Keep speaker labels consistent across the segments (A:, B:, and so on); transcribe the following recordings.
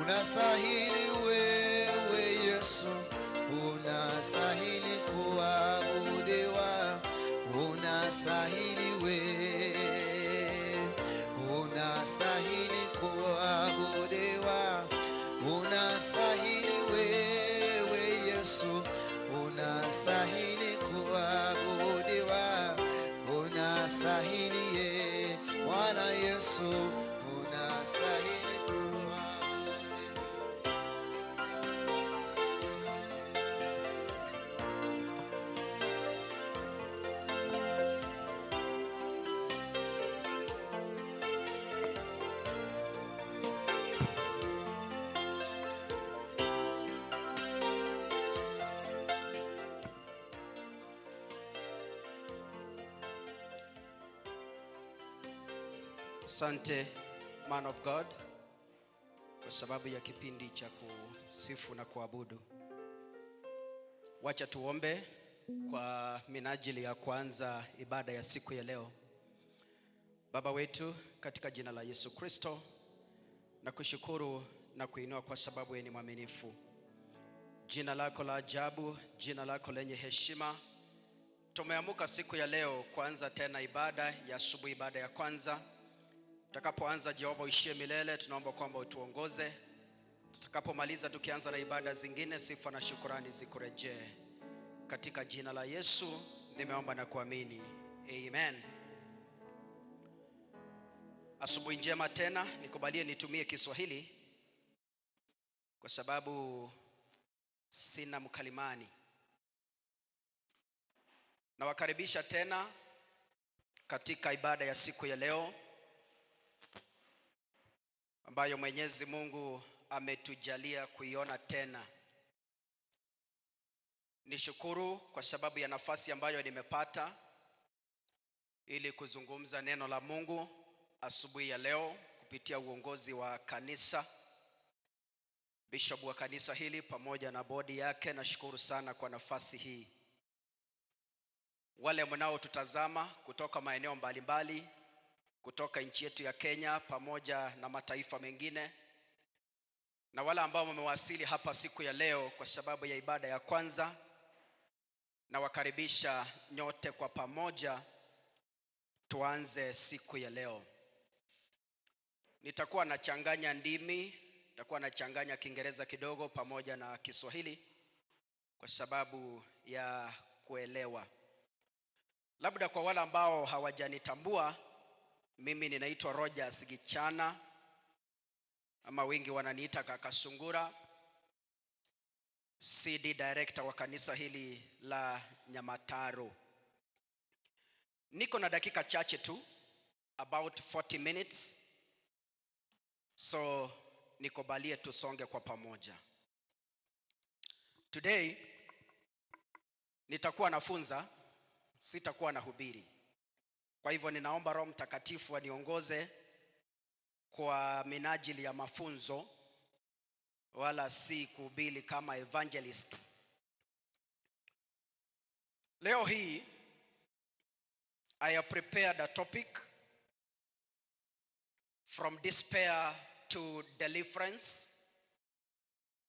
A: unastahili wewe Yesu, unastahili kuabudiwa, unastahili wewe, unastahili kuabudiwa, unastahili wewe Yesu, unastahili kuabudiwa, unastahili Bwana Yesu, unastahili.
B: Asante man of God kwa sababu ya kipindi cha kusifu na kuabudu. Wacha tuombe kwa minajili ya kuanza ibada ya siku ya leo. Baba wetu, katika jina la Yesu Kristo, na kushukuru na kuinua kwa sababu wewe ni mwaminifu. Jina lako la ajabu, jina lako lenye heshima. Tumeamuka siku ya leo kuanza tena ibada ya asubuhi, ibada ya kwanza. Tutakapoanza, Jehova uishie milele, tunaomba kwamba utuongoze. Tutakapomaliza tukianza na ibada zingine, sifa na shukrani zikurejee. Katika jina la Yesu nimeomba na kuamini. Amen. Asubuhi njema tena, nikubalie nitumie Kiswahili kwa sababu sina mkalimani. Nawakaribisha tena katika ibada ya siku ya leo ambayo Mwenyezi Mungu ametujalia kuiona tena. Nishukuru kwa sababu ya nafasi ambayo nimepata ili kuzungumza neno la Mungu asubuhi ya leo kupitia uongozi wa kanisa, bishop wa kanisa hili pamoja na bodi yake. Nashukuru sana kwa nafasi hii. Wale mnaotutazama kutoka maeneo mbalimbali kutoka nchi yetu ya Kenya pamoja na mataifa mengine, na wale ambao wamewasili hapa siku ya leo kwa sababu ya ibada ya kwanza, na wakaribisha nyote kwa pamoja tuanze siku ya leo. Nitakuwa nachanganya ndimi, nitakuwa nachanganya Kiingereza kidogo pamoja na Kiswahili kwa sababu ya kuelewa. Labda kwa wale ambao hawajanitambua, mimi ninaitwa Rogers Gichana, ama wengi wananiita Kaka Sungura, CD director wa kanisa hili la Nyamataro. Niko na dakika chache tu, about 40 minutes. So nikubalie tusonge kwa pamoja. Today nitakuwa nafunza, sitakuwa nahubiri. Kwa hivyo ninaomba Roho Mtakatifu aniongoze kwa minajili ya mafunzo, wala si kuhubiri kama evangelist. Leo hii I have prepared a topic from despair to deliverance,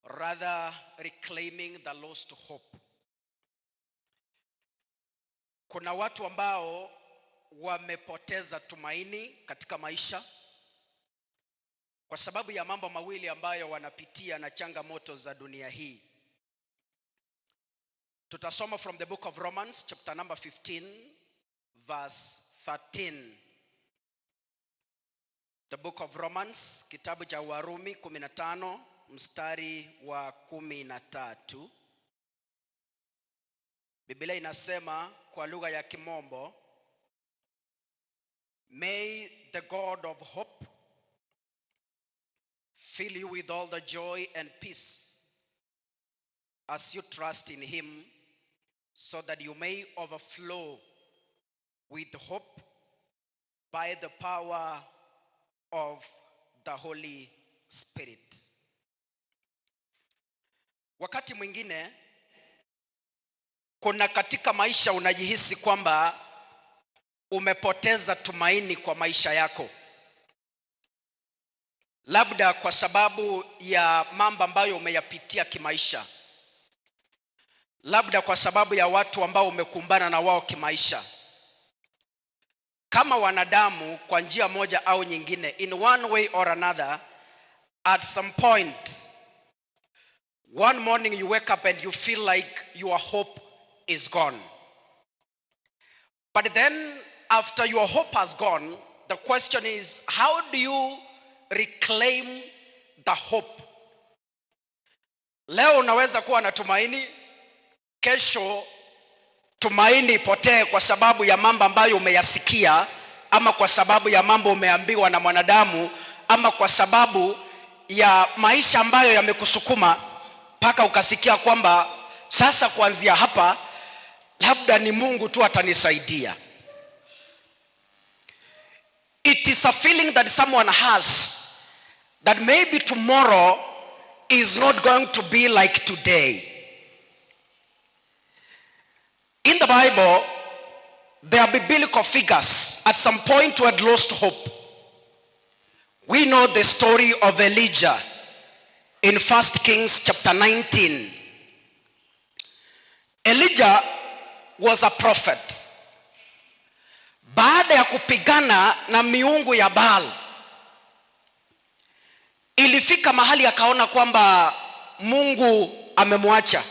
B: rather reclaiming the lost hope. Kuna watu ambao wamepoteza tumaini katika maisha kwa sababu ya mambo mawili ambayo wanapitia na changamoto za dunia hii. Tutasoma from the book of Romans chapter number 15 verse 13. The book of Romans, kitabu cha Warumi 15 mstari wa 13. Biblia inasema kwa lugha ya Kimombo, may the God of hope fill you with all the joy and peace as you trust in him, so that you may overflow with hope by the power of the Holy Spirit. Wakati mwingine kuna katika maisha unajihisi kwamba umepoteza tumaini kwa maisha yako, labda kwa sababu ya mambo ambayo umeyapitia kimaisha, labda kwa sababu ya watu ambao umekumbana na wao kimaisha. Kama wanadamu, kwa njia moja au nyingine, in one way or another, at some point, one morning you wake up and you feel like your hope is gone. But then after your hope has gone, the question is, how do you reclaim the hope? Leo unaweza kuwa na tumaini, kesho tumaini ipotee kwa sababu ya mambo ambayo umeyasikia, ama kwa sababu ya mambo umeambiwa na mwanadamu, ama kwa sababu ya maisha ambayo yamekusukuma mpaka ukasikia kwamba sasa kuanzia hapa labda ni Mungu tu atanisaidia. It is a feeling that someone has, that maybe tomorrow is not going to be like today. In the Bible, there are biblical figures at some point who had lost hope. We know the story of Elijah in 1 Kings chapter 19. Elijah was a prophet. Baada ya kupigana na miungu ya Baal, ilifika mahali akaona kwamba Mungu amemwacha.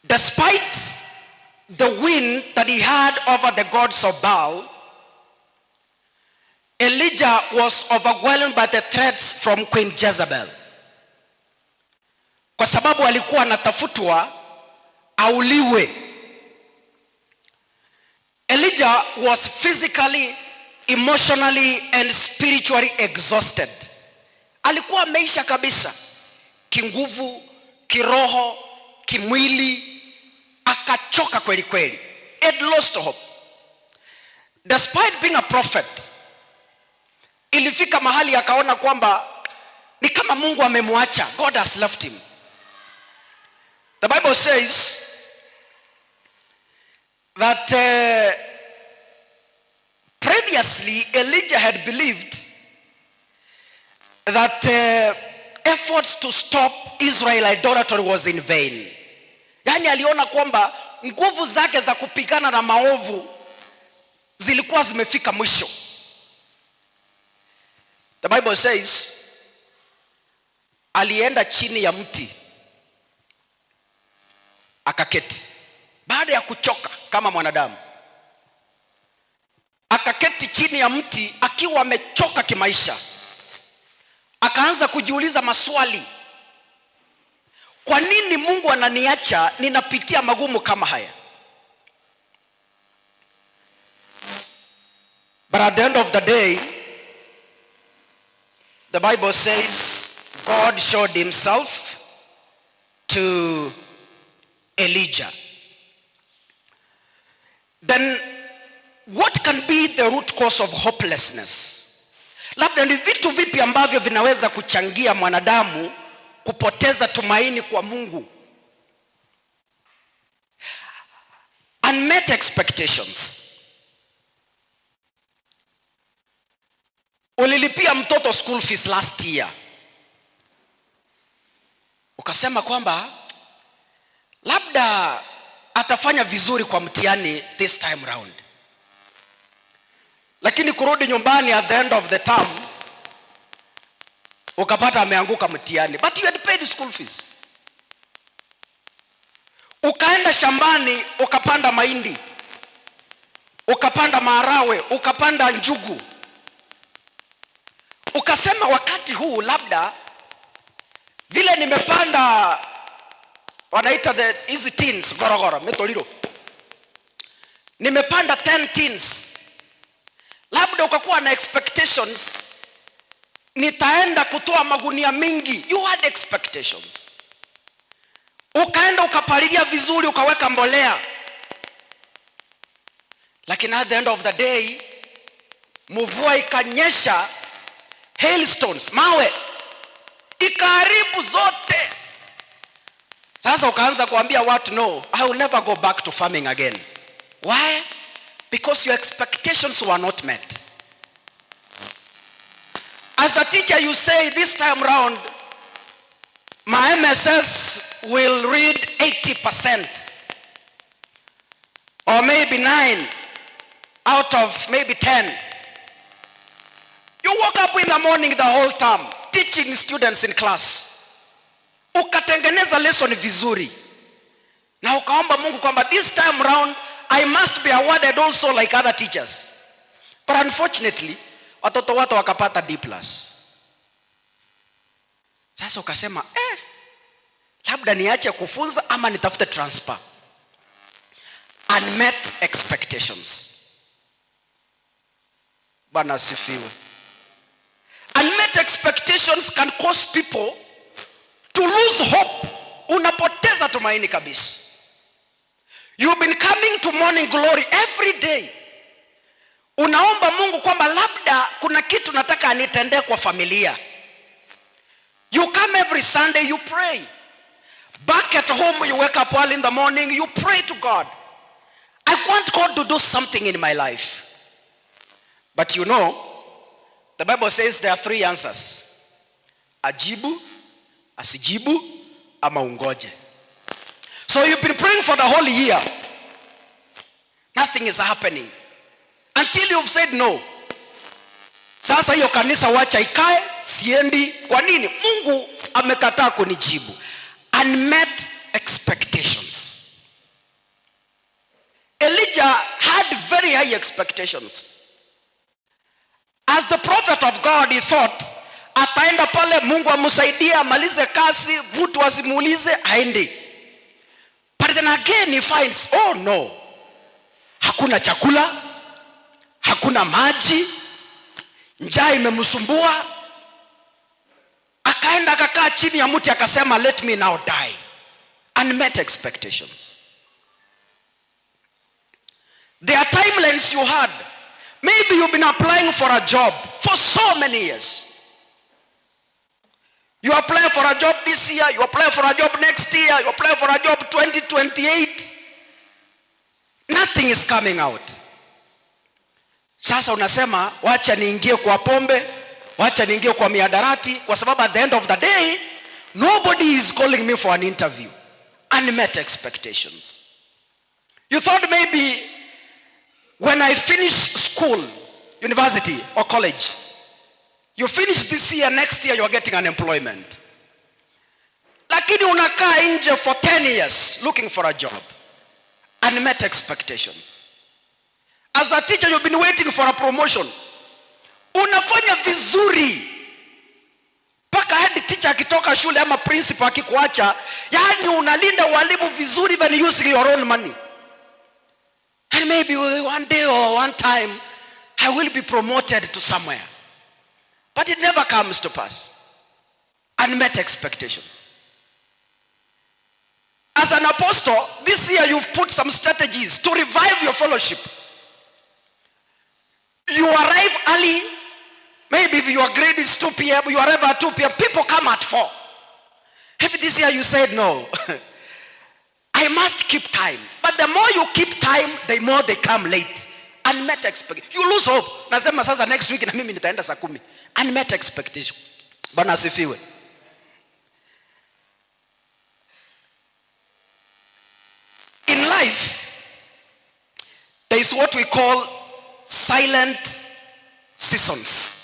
B: Despite the win that he had over the gods of Baal, Elijah was overwhelmed by the threats from Queen Jezebel. Kwa sababu alikuwa anatafutwa auliwe. Elijah was physically, emotionally and spiritually exhausted. Alikuwa ameisha kabisa, kinguvu, kiroho, kimwili, akachoka kweli kweli. He had lost hope. Despite being a prophet, ilifika mahali akaona kwamba ni kama Mungu amemwacha. God has left him. The Bible says that previously Elijah had believed that efforts to stop Israel idolatry was in vain. Yani aliona kwamba nguvu zake za kupigana na maovu zilikuwa zimefika mwisho. The Bible says alienda chini ya mti akaketi. Baada ya kuchoka kama mwanadamu, akaketi chini ya mti akiwa amechoka kimaisha. Akaanza kujiuliza maswali. Kwa nini Mungu ananiacha ninapitia magumu kama haya? But at the end of the day, the Bible says God showed himself to Elijah. Then what can be the root cause of hopelessness? Labda ni vitu vipi ambavyo vinaweza kuchangia mwanadamu kupoteza tumaini kwa Mungu? Unmet expectations. Ulilipia mtoto school fees last year, ukasema kwamba labda atafanya vizuri kwa mtihani this time round. Lakini kurudi nyumbani at the end of the term ukapata ameanguka mtihani, but you had paid school fees. Ukaenda shambani ukapanda mahindi, ukapanda maharagwe, ukapanda njugu. Ukasema wakati huu labda vile nimepanda, wanaita the easy tins, gorogoro, metoliro, nimepanda 10 tins. Labda ukakuwa na expectations, nitaenda kutoa magunia mingi. You had expectations. Ukaenda ukapalilia vizuri, ukaweka mbolea. Lakini at the end of the day, mvua ikanyesha, hailstones, mawe, ikaharibu zote. Sasa ukaanza kuambia watu, no, I will never go back to farming again. Why? Because your expectations were not met. As a teacher, you say this time round, my MSS will read 80%, or maybe 9 out of maybe 10. You woke up in the morning the whole time, teaching students in class. Ukatengeneza lesson vizuri. Na ukaomba Mungu kwamba this time round, I must be awarded also like other teachers. But unfortunately, watoto watu wakapata D+. Sasa ukasema, labda niache kufunza ama nitafute transfer. Unmet expectations. Bwana asifiwe. Unmet expectations can cause people to lose hope. Unapoteza tumaini kabisa. You've been coming to morning glory every day. Unaomba Mungu kwamba labda kuna kitu nataka anitendee kwa familia. You come every Sunday, you pray. Back at home, you wake up early in the morning, you pray to God. I want God to do something in my life. But you know, the Bible says there are 3 answers. Ajibu, asijibu, ama ungoje. So you've been praying for the whole year. Nothing is happening. Until you've said no. Sasa hiyo kanisa wacha ikae, siendi. Kwa nini? Mungu amekataa kunijibu. Unmet expectations. Elijah had very high expectations. As the prophet of God, he thought, ataenda pale Mungu amsaidie amalize kazi, mtu asimuulize aende. But then again he finds, oh no, hakuna chakula, hakuna maji, njaa imemsumbua. Akaenda akakaa chini ya mti akasema, let me now die. Unmet expectations. There are timelines you had. Maybe you've been applying for a job for so many years. You apply for a job this year, you apply for a job next year, you apply for a job 2028. Nothing is coming out. Sasa unasema, wacha niingie kwa pombe, wacha niingie kwa miadarati, kwa sababu at the end of the day, nobody is calling me for an interview. Unmet expectations. You thought maybe when I finish school, university or college, you finish this year, next year you are getting unemployment. Lakini unakaa nje for 10 years looking for a job. Unmet expectations. As a teacher, you've been waiting for a promotion. Unafanya vizuri. Paka head teacher akitoka shule ama principal akikuacha, yani unalinda walimu vizuri even using your own money. And maybe one day or one time, I will be promoted to somewhere. But it never comes to pass. Unmet expectations. As an apostle, this year you've put some strategies to revive your fellowship. You arrive early. Maybe if your grade is 2 p.m., you arrive at 2 p.m. People come at 4. Maybe this year you said no. I must keep time. But the more you keep time, the more they come late. Unmet expectation. You lose hope. Nasema sasa next week na mimi nitaenda saa 10. Unmet expectation. Bwana asifiwe. In life, there is what we call silent seasons.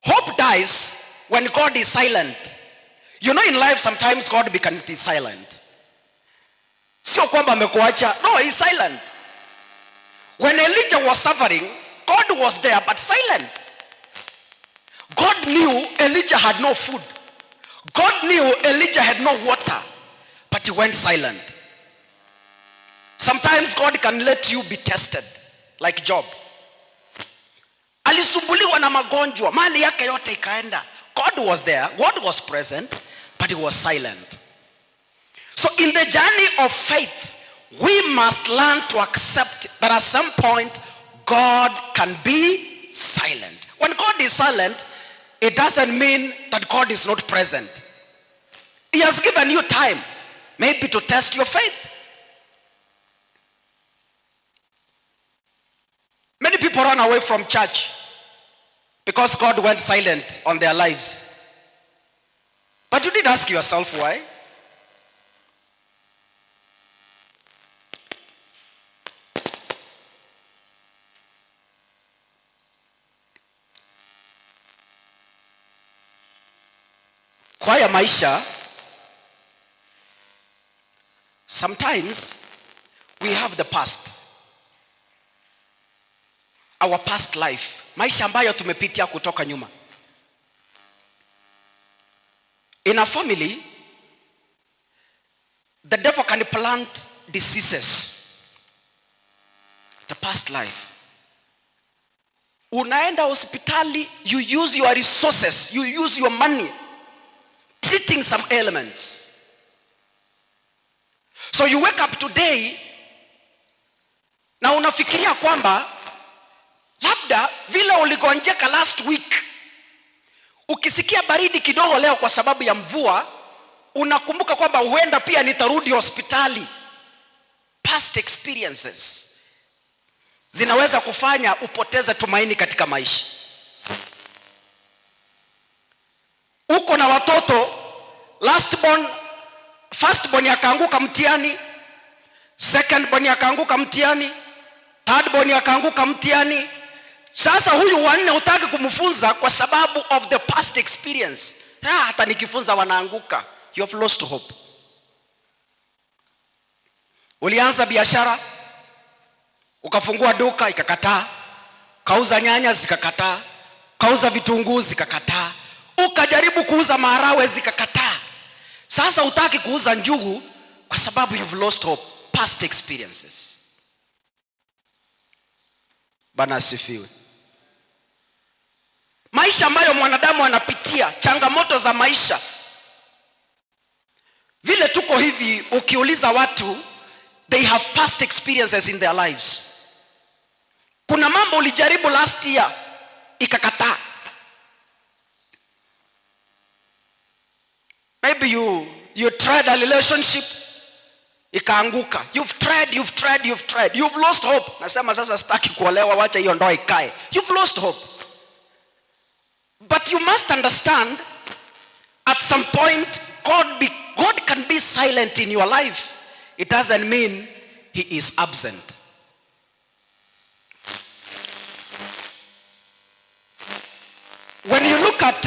B: Hope dies when God is silent. You know, in life sometimes God can be silent. Sio kwamba amekuacha. No, he's silent. When Elijah was suffering, God was there but silent. God knew Elijah had no food. God knew Elijah had no water, but he went silent. Sometimes God can let you be tested, like Job. Alisumbuliwa na magonjwa, mali yake yote ikaenda. God was there, God was present, but he was silent. So in the journey of faith, we must learn to accept that at some point, God can be silent. When God is silent, it doesn't mean that God is not present. He has given you time, maybe to test your faith. Many people run away from church because God went silent on their lives. But you did ask yourself why? Kwa ya maisha, sometimes we have the past, our past life, maisha ambayo tumepitia kutoka nyuma. In a family, the devil can plant diseases. The past life. Unaenda hospitali, you use your resources, you use your money, treating some ailments. So you wake up today, na unafikiria kwamba, labda vile uligonjeka last week, ukisikia baridi kidogo leo kwa sababu ya mvua, unakumbuka kwamba huenda pia nitarudi hospitali. Past experiences zinaweza kufanya upoteze tumaini katika maisha. Uko na watoto, first born akaanguka mtihani, second born akaanguka mtihani, third born akaanguka mtihani. Sasa huyu wanne hutaki kumfunza kwa sababu of the past experience. Hata nikifunza wanaanguka. You have lost hope. Ulianza biashara, ukafungua duka ikakataa, kauza nyanya zikakataa, kauza vitunguu zikakataa, ukajaribu kuuza maharawe zikakataa. Sasa hutaki kuuza njugu kwa sababu you've lost hope. Past experiences. Bwana asifiwe. Maisha ambayo mwanadamu anapitia, changamoto za maisha. Vile tuko hivi, ukiuliza watu, they have past experiences in their lives. Kuna mambo ulijaribu last year, ikakataa. Maybe you tried a relationship, ikaanguka. You've tried. You've lost hope. Nasema sasa sitaki kuolewa, wacha hiyo ndoa ikae. You've lost hope. But you must understand, at some point, God can be silent in your life. It doesn't mean he is absent. When you look at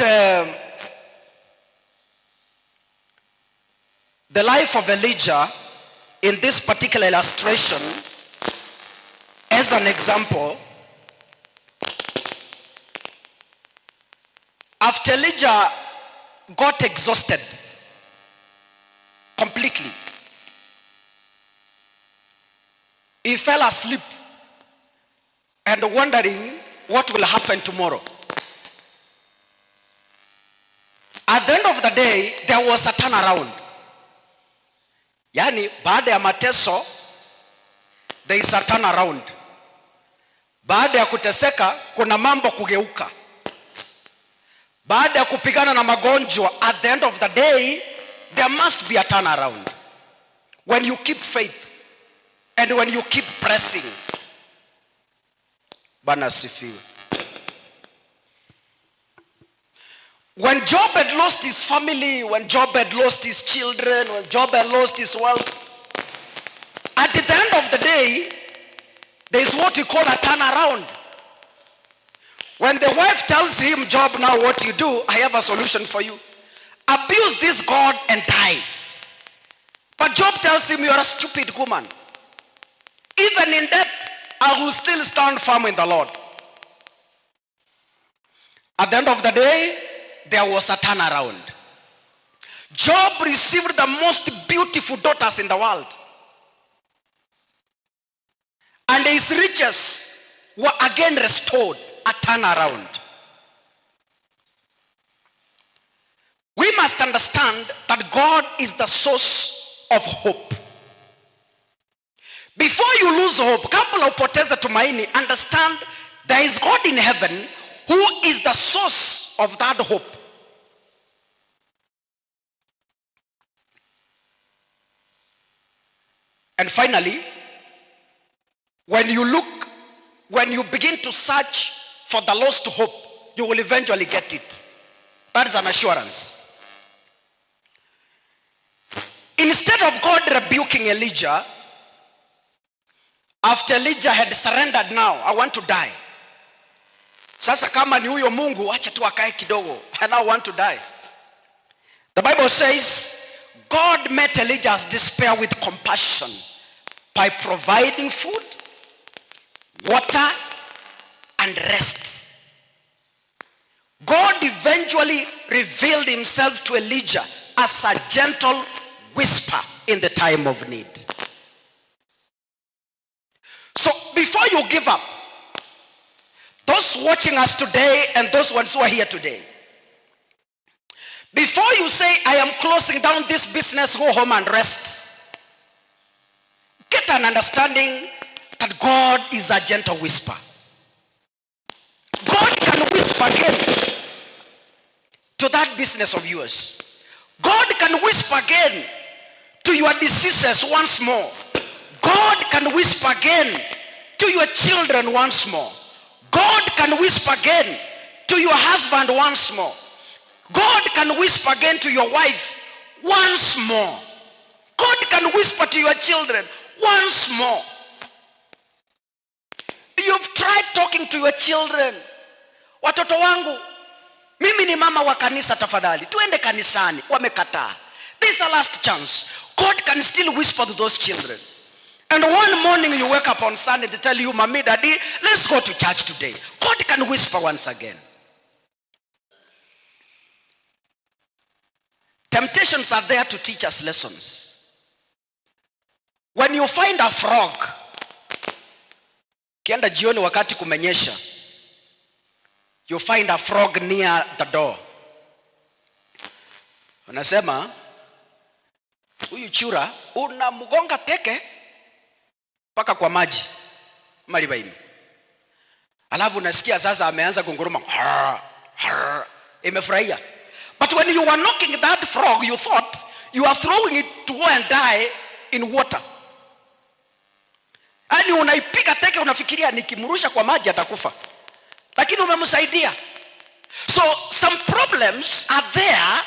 B: the life of Elijah in this particular illustration, as an example, after Elijah got exhausted completely, he fell asleep and wondering what will happen tomorrow. At the end of the day, there was a turnaround. Yani, baada ya mateso, there is a turnaround. Baada ya kuteseka, kuna mambo kugeuka. Baada ya kupigana na magonjwa, at the end of the day, there must be a turnaround. When you keep faith and when you keep pressing. Bwana asifiwe. When Job had lost his family, when Job had lost his children, when Job had lost his wealth, at the end of the day, there is what we call a turnaround. When the wife tells him, Job, now what you do, I have a solution for you. Abuse this God and die. But Job tells him, you are a stupid woman. Even in death, I will still stand firm in the Lord. At the end of the day, there was a turnaround. Job received the most beautiful daughters in the world. And his riches were again restored. A turnaround. We must understand that God is the source of hope. Before you lose hope, kabla upoteze tumaini, understand there is God in heaven who is the source of that hope. And finally, when you begin to search for the lost hope, you will eventually get it. That is an assurance. Instead of God rebuking Elijah, after Elijah had surrendered, now I want to die. Sasa kama ni huyo Mungu, acha tu akae kidogo. I now want to die. The Bible says God met Elijah's despair with compassion by providing food, water, and rest. God eventually revealed himself to Elijah as a gentle whisper in the time of need. So before you give up, those watching us today and those ones who are here today, before you say, I am closing down this business, go home and rest, get an understanding that God is a gentle whisper. God can whisper again to that business of yours. God can whisper again to your diseases once more. God can whisper again to your children once more. God can whisper again to your husband once more. God can whisper again to your wife once more. God can whisper to your children once more. You've tried talking to your children. Watoto wangu, mimi ni mama wa kanisa, tafadhali tuende kanisani. Wamekataa. This is a last chance. God can still whisper to those children. And one morning you wake up on Sunday, they tell you, Mommy, Daddy, let's go to church today. God can whisper once again. Temptations are there to teach us lessons. When you find a frog, kienda jioni wakati kumenyesha, you find a frog near the door. Unasema, huyu chura unamgonga teke paka kwa maji malibaini. Alafu unasikia sasa ameanza kunguruma. Imefurahia. But when you were knocking that frog, you thought you are throwing it to go and die in water. Ani unaipiga teke unafikiria nikimrusha kwa maji atakufa. Lakini umemsaidia. So some problems are there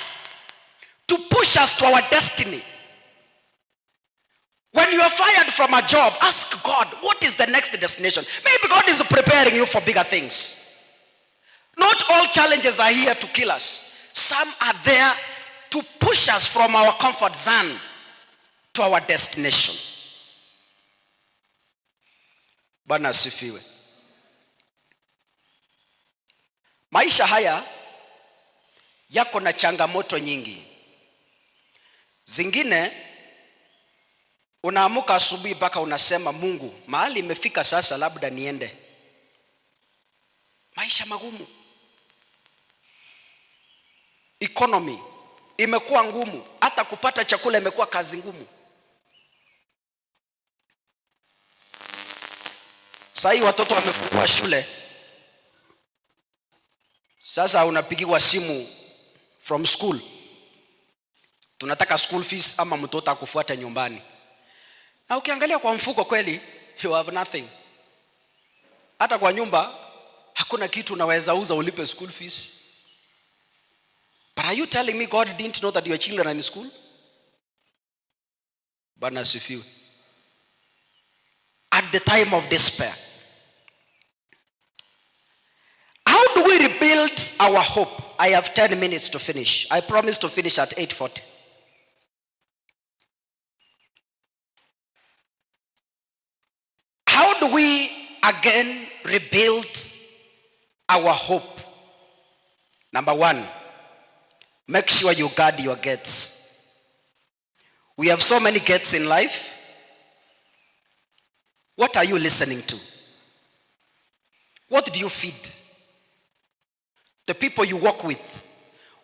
B: to push us to our destiny. When you are fired from a job, ask God, what is the next destination? Maybe God is preparing you for bigger things. Not all challenges are here to kill us. Some are there to push us from our comfort zone to our destination. Bwana asifiwe. Maisha haya yako na changamoto nyingi. Zingine unaamuka asubuhi mpaka unasema, Mungu, mahali imefika sasa labda niende. Maisha magumu. Economy imekuwa ngumu, hata kupata chakula imekuwa kazi ngumu. Sasa hii watoto wamefungua shule. Sasa unapigiwa simu from school. Tunataka school fees ama mtoto akufuata nyumbani. Na ukiangalia kwa mfuko kweli, you have nothing. Hata kwa nyumba hakuna kitu unaweza uza ulipe school fees. But are you telling me God didn't know that your children are in school? Bwana asifiwe. At the time of despair, how do we rebuild our hope? I have 10 minutes to finish. I promise to finish at 8:40. How do we again rebuild our hope? Number one, make sure you guard your gates. We have so many gates in life. What are you listening to? What do you feed? The people you work with,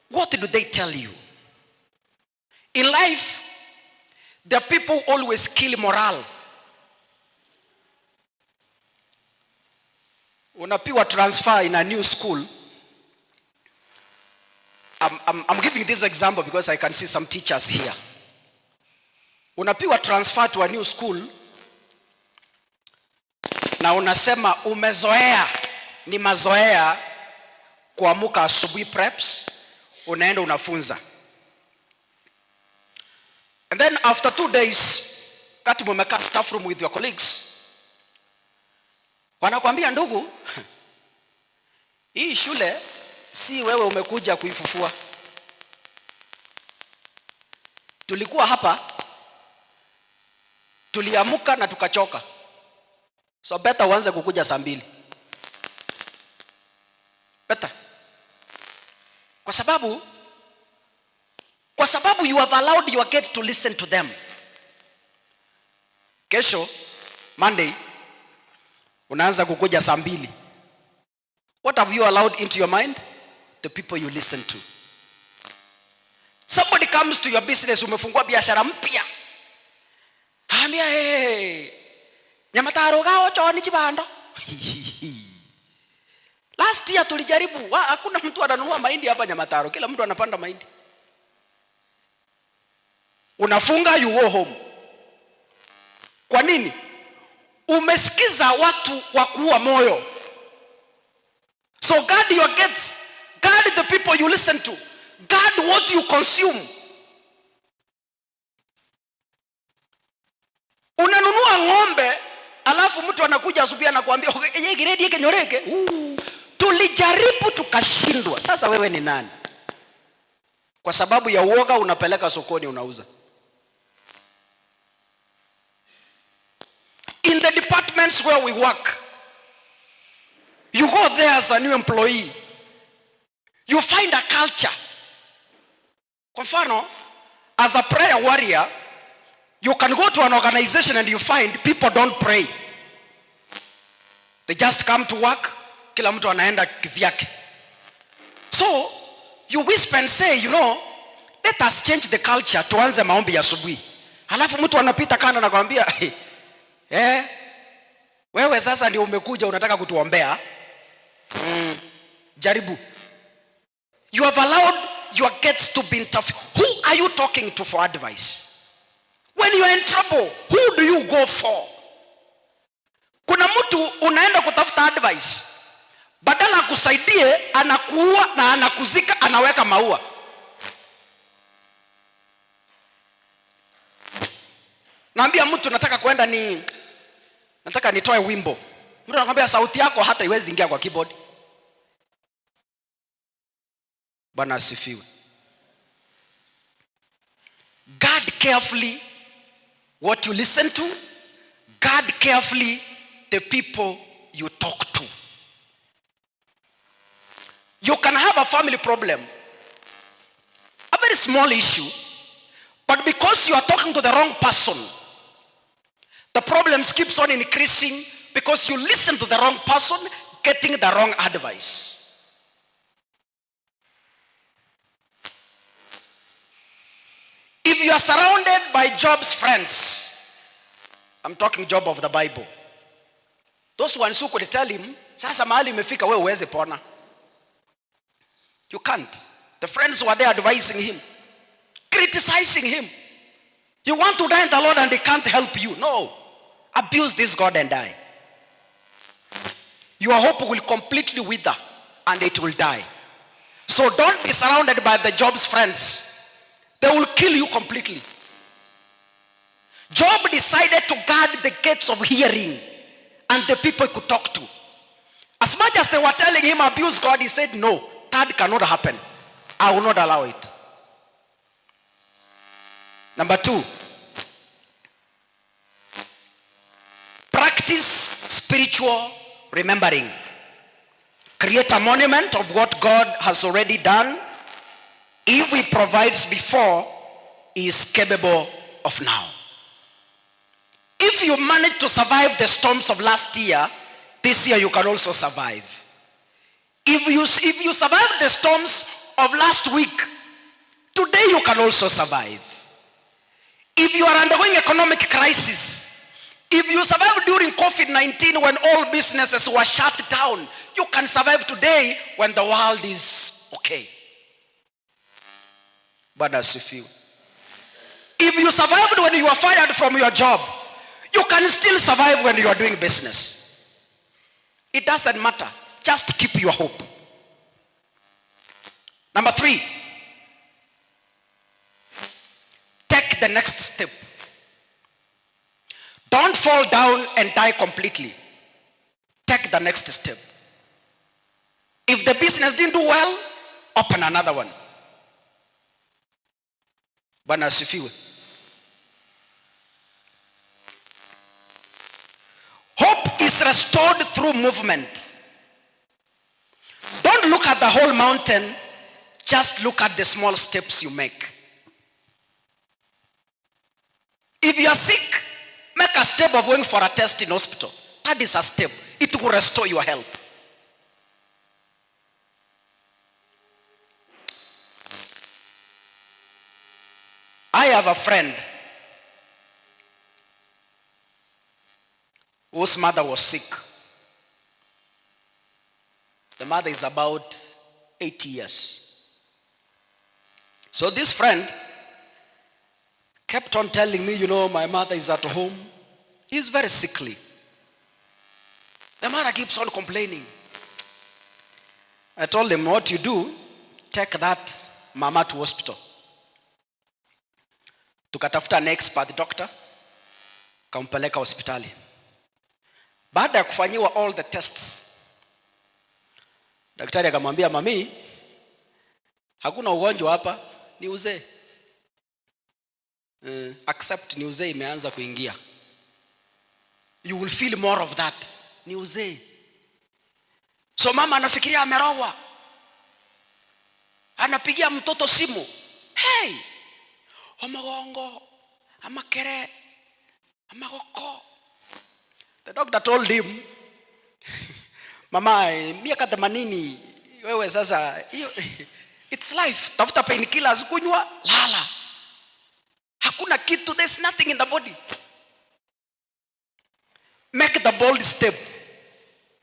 B: what do they tell you? In life, the people always kill morale. Unapiwa transfer in a new school. I'm giving this example because I can see some teachers here. Unapiwa transfer to a new school na unasema umezoea, ni mazoea kuamuka asubuhi preps, unaenda unafunza. And then after 2 days, kati mumekaa staff room with your colleagues, wanakuambia ndugu, hii shule si wewe umekuja kuifufua. Tulikuwa hapa, tuliamuka na tukachoka. So better uanze kukuja saa 2. Better. Kwa sababu you have allowed your kids to listen to them. Kesho Monday unaanza kukuja saa 2. What have you allowed into your mind? The people you listen to. Somebody comes to your business, umefungua biashara mpya. Ambia, hey, Nyamataro gao choni chibando. Last year tulijaribu, hakuna mtu ananunua mahindi hapa Nyamataro, kila mtu anapanda mahindi. Unafunga, you go home. Kwa nini? Umesikiza watu wa kuua moyo. So guard your gates, guard the people you listen to, guard what you consume. Unanunua ng'ombe, alafu mtu anakuja asubuhi anakuambia yeye grade yake nyoreke. Tulijaribu tukashindwa. Sasa wewe ni nani? Kwa sababu ya uoga unapeleka sokoni unauza. In the departments where we work, you go there as a new employee, you find a culture. Kwa mfano, as a prayer warrior, you can go to an organization and you find people don't pray. They just come to work, kila mtu anaenda kivyake. So, you whisper and say, you know, let us change the culture, tuanze maombi ya asubuhi. Halafu mtu anapita kando na kwambia, wewe sasa ndio umekuja unataka kutuombea. Jaribu. You have allowed your kids to be in tough. Who are you talking to for advice? When you are in trouble, who do you go for? Kuna mtu unaenda kutafuta advice, badala akusaidie anakuua na anakuzika, anaweka maua. Naambia mtu nataka kwenda nataka nitoe wimbo. Mtu anakuambia sauti yako hata iwezi ingia kwa keyboard. Bwana asifiwe. Guard carefully what you listen to. Guard carefully the people you talk to. You can have a family problem, a very small issue, but because you are talking to the wrong person, the problems keeps on increasing because you listen to the wrong person, getting the wrong advice. If you are surrounded by Job's friends, I'm talking Job of the Bible, those ones who could tell him, sasa mahali imefika wewe uweze pona. You can't. The friends who are there advising him, criticizing him. You want to die in the Lord and they can't help you. No. Abuse this God and die. Your hope will completely wither and it will die. So don't be surrounded by the Job's friends. They will kill you completely. Job decided to guard the gates of hearing and the people he could talk to. As much as they were telling him abuse God, he said no, that cannot happen. I will not allow it. Number 2, practice spiritual remembering. Create a monument of what God has already done. If he provides before, he is capable of now. If you manage to survive the storms of last year, this year you can also survive. If you survive the storms of last week, today you can also survive. If you are undergoing economic crisis, if you survived during COVID-19 when all businesses were shut down, you can survive today when the world is okay. Bwana asifiwe. If you survived when you were fired from your job, you can still survive when you are doing business. It doesn't matter. Just keep your hope. Number 3, take the next step. Don't fall down and die completely. Take the next step. If the business didn't do well, open another one. Bwana asifiwe. Hope is restored through movement. Don't look at the whole mountain, just look at the small steps you make. If you are sick, make a step of going for a test in hospital. That is a step. It will restore your health. I have a friend whose mother was sick. The mother is about 80 years. So this friend kept on telling me, my mother is at home. He's very sickly. The mother keeps on complaining. I told him, what you do, take that mama to hospital. Tukatafuta an expert doctor, kampeleka hospitali. Baada ya kufanyiwa all the tests, daktari akamwambia, mami, hakuna ugonjwa hapa, ni uzee. Accept ni uzee imeanza kuingia. You will feel more of that. Ni uzee. So mama anafikiria amerogwa. Anapigia mtoto simu. Hey! Omagongo, amakere, amagoko. The doctor told him, mama, miaka 80, wewe sasa, it's life. Tafuta painkillers kunywa, lala. Hakuna kitu, there's nothing in the body. Make the bold step.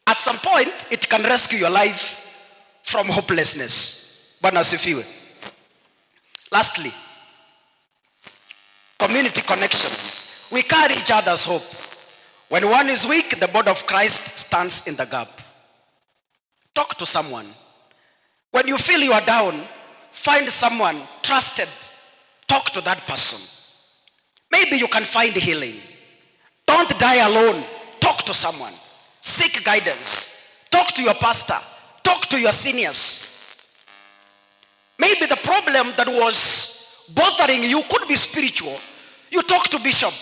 B: At some point, it can rescue your life from hopelessness. Bwana asifiwe. Lastly, community connection. We carry each other's hope. When one is weak, the body of Christ stands in the gap. Talk to someone. When you feel you are down, find someone trusted. Talk to that person. Maybe you can find healing. Don't die alone. Talk to someone. Seek guidance. Talk to your pastor. Talk to your seniors. Maybe the problem that was bothering you could be spiritual. You talk to Bishop.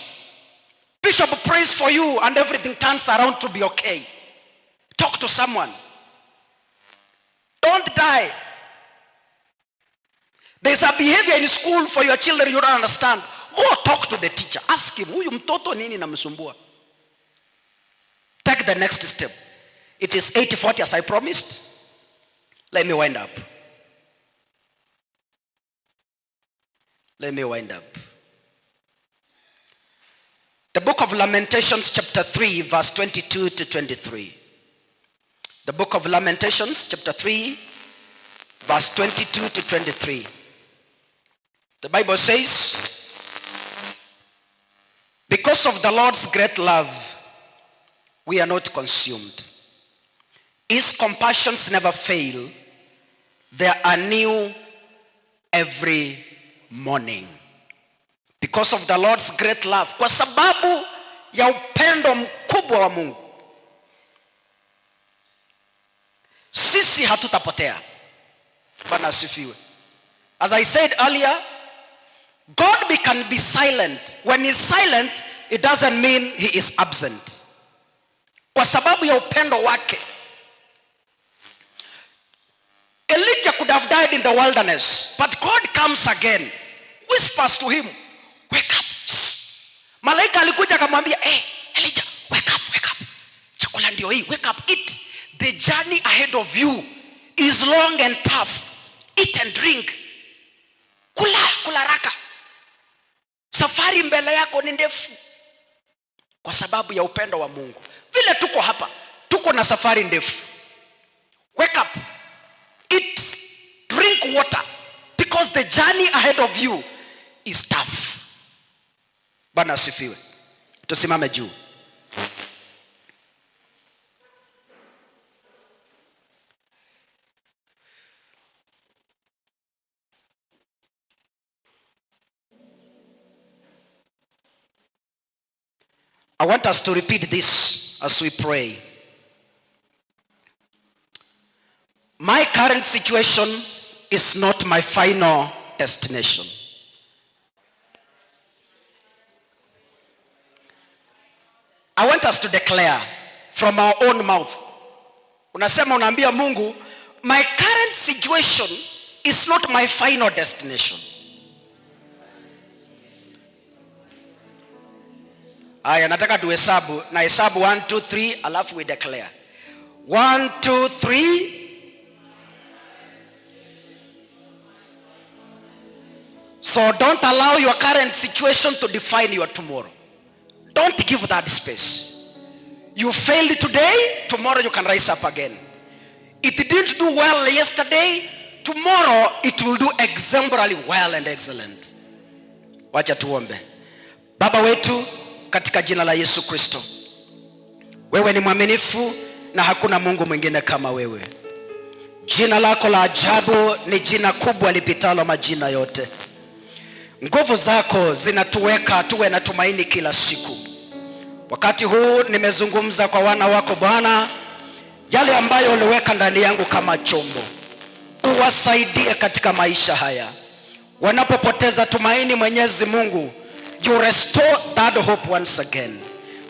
B: Bishop prays for you and everything turns around to be okay. Talk to someone. Don't die. There's a behavior in school for your children you don't understand. Go talk to the teacher. Ask him, huyu mtoto nini namsumbua? Take the next step. It is 80-40 as I promised. Let me wind up. Let me wind up. The book of Lamentations chapter 3 verse 22 to 23. The book of Lamentations chapter 3 verse 22 to 23. The Bible says, because of the Lord's great love, we are not consumed. His compassions never fail. They are new every morning. Because of the Lord's great love. Kwa sababu ya upendo mkubwa wa Mungu, sisi hatutapotea. Bwana asifiwe. As I said earlier, God can be silent. When he's silent, it doesn't mean he is absent. Kwa sababu ya upendo wake, Elijah could have died in the wilderness, but God comes again, whispers to him, wake up. Malaika alikuja akamwambia, Elijah, wake up, wake up. Chakula ndio hii, wake up, eat. The journey ahead of you is long and tough. Eat and drink. Kula raka. Safari mbele yako ni ndefu. Kwa sababu ya upendo wa Mungu. Vile tuko hapa, tuko na safari ndefu. Wake up. Eat. Drink water. Because the journey ahead of you is tough. Bwana asifiwe. Tusimame juu. I want us to repeat this as we pray. My current situation is not my final destination. I want us to declare from our own mouth. Unasema, unaambia Mungu, my current situation is not my final destination. Aya, nataka tuhesabu, na hesabu 1 2 3 alafu we declare. 1 2 3. So don't allow your current situation to define your tomorrow. Don't give that space. You failed today, tomorrow you can rise up again. It didn't do well yesterday, tomorrow it will do exemplarily well and excellent. Wacha tuombe. Baba wetu, katika jina la Yesu Kristo, wewe ni mwaminifu na hakuna Mungu mwingine kama wewe. Jina lako la ajabu ni jina kubwa lipitalo majina yote. Nguvu zako zinatuweka tuwe na tumaini kila siku. Wakati huu nimezungumza kwa wana wako Bwana, yale ambayo uliweka ndani yangu kama chombo. Uwasaidie katika maisha haya. Wanapopoteza tumaini, Mwenyezi Mungu, you restore that hope once again.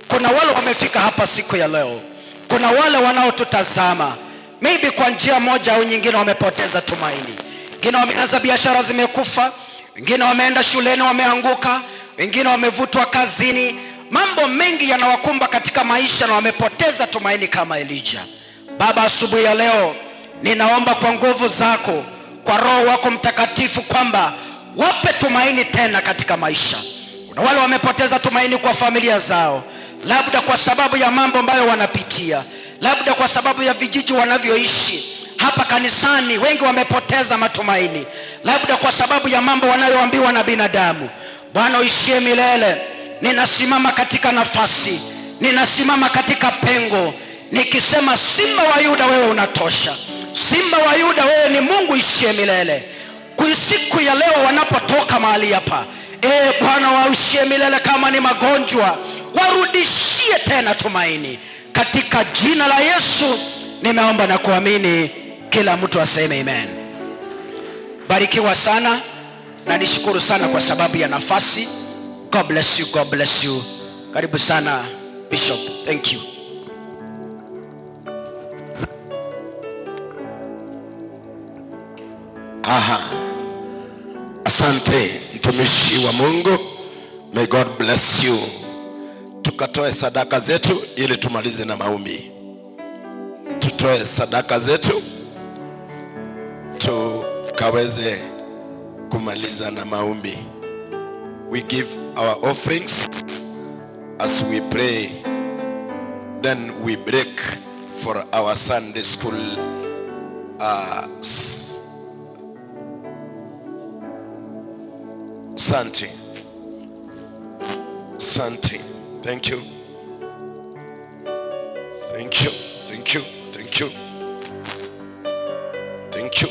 B: Kuna wale wamefika hapa siku ya leo. Kuna wale wanaotutazama, maybe kwa njia moja au nyingine wamepoteza tumaini. Wengine wameanza biashara zimekufa, wengine wameenda shuleni wameanguka, wengine wamevutwa kazini. Mambo mengi yanawakumba katika maisha na wamepoteza tumaini kama Elijah. Baba, asubuhi ya leo ninaomba kwa nguvu zako, kwa Roho wako Mtakatifu, kwamba wape tumaini tena katika maisha. Kuna wale wamepoteza tumaini kwa familia zao, labda kwa sababu ya mambo ambayo wanapitia, labda kwa sababu ya vijiji wanavyoishi. Hapa kanisani wengi wamepoteza matumaini, labda kwa sababu ya mambo wanayoambiwa na binadamu. Bwana uishie milele, ninasimama katika nafasi, ninasimama katika pengo, nikisema, Simba wa Yuda wewe unatosha. Simba wa Yuda wewe ni Mungu ishie milele. Kwa siku ya leo wanapotoka mahali hapa, Bwana waishie milele. Kama ni magonjwa, warudishie tena tumaini. Katika jina la Yesu nimeomba na kuamini. Kila mtu aseme amen. Barikiwa sana na nishukuru sana kwa sababu ya nafasi. God bless you, God bless you. Karibu sana Bishop. Thank you.
C: Asante mtumishi wa Mungu. May God bless you. Tukatoe sadaka zetu ili tumalize na maombi. Tutoe sadaka zetu tukaweze kumaliza na maombi. We give our offerings as we pray, then we break for our Sunday school Santi. Thank you. Thank you. Thank you. Thank you. Thank you.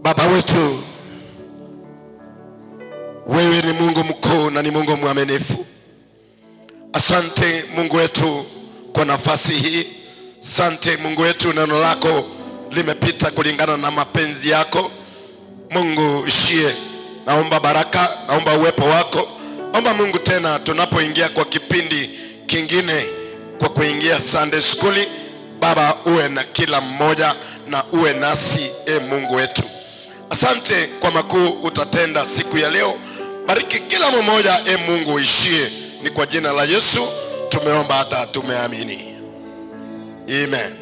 C: Baba wetu, wewe ni Mungu mkuu na ni Mungu mwaminifu. Asante Mungu wetu kwa nafasi hii. Asante Mungu wetu, neno lako limepita kulingana na mapenzi yako. Mungu ishie, naomba baraka, naomba uwepo wako. Naomba Mungu tena tunapoingia kwa kipindi kingine, kwa kuingia Sunday school, Baba uwe na kila mmoja na uwe nasi, Mungu wetu. Asante kwa makuu utatenda siku ya leo. Bariki kila mmoja, Mungu ishie. Ni kwa jina la Yesu tumeomba hata tumeamini. Amen.